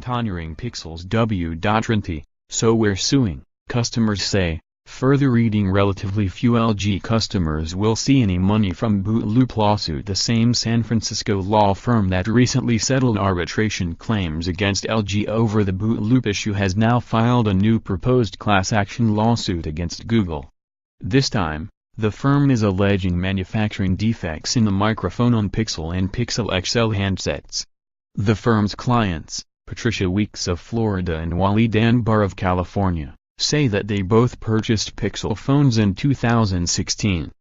honoring Pixel's w.arranty, so we're suing, customers say. Further reading: relatively few LG customers will see any money from bootloop lawsuit. The same San Francisco law firm that recently settled arbitration claims against LG over the bootloop issue has now filed a new proposed class action lawsuit against Google. This time, the firm is alleging manufacturing defects in the microphone on Pixel and Pixel XL handsets. The firm's clients, Patricia Weeks of Florida and Waleed Anbar of California, say that they both purchased Pixel phones in 2016.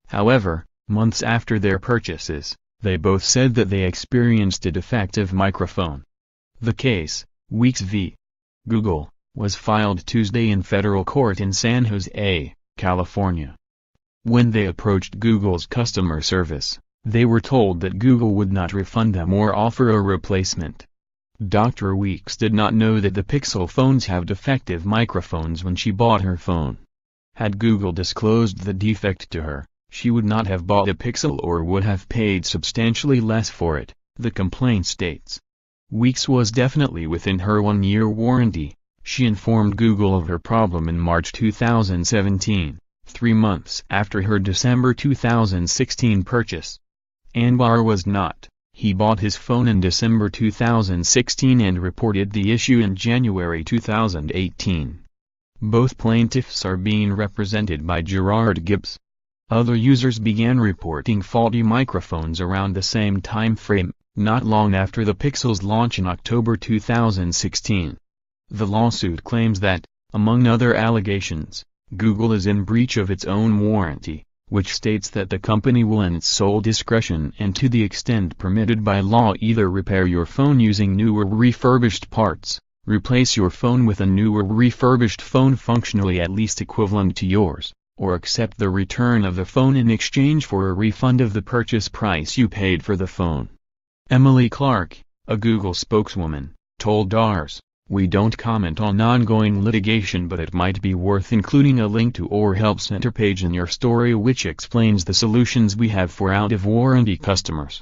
However, months after their purchases, they both said that they experienced a defective microphone. The case, Weeks v. Google, was filed Tuesday in federal court in San Jose, California. When they approached Google's customer service, they were told that Google would not refund them or offer a replacement. Dr. Weeks did not know that the Pixel phones have defective microphones when she bought her phone. Had Google disclosed the defect to her, she would not have bought a Pixel or would have paid substantially less for it, the complaint states. Weeks was definitely within her one-year warranty. She informed Google of her problem in March 2017, 3 months after her December 2016 purchase. Anbar was not. He bought his phone in December 2016 and reported the issue in January 2018. Both plaintiffs are being represented by Gerard Gibbs. Other users began reporting faulty microphones around the same time frame, not long after the Pixel's launch in October 2016. The lawsuit claims that, among other allegations, Google is in breach of its own warranty, which states that the company will in its sole discretion and to the extent permitted by law either repair your phone using new or refurbished parts, replace your phone with a new or refurbished phone functionally at least equivalent to yours, or accept the return of the phone in exchange for a refund of the purchase price you paid for the phone. Emily Clark, a Google spokeswoman, told Ars, "We don't comment on ongoing litigation, but it might be worth including a link to our Help Center page in your story which explains the solutions we have for out-of-warranty customers."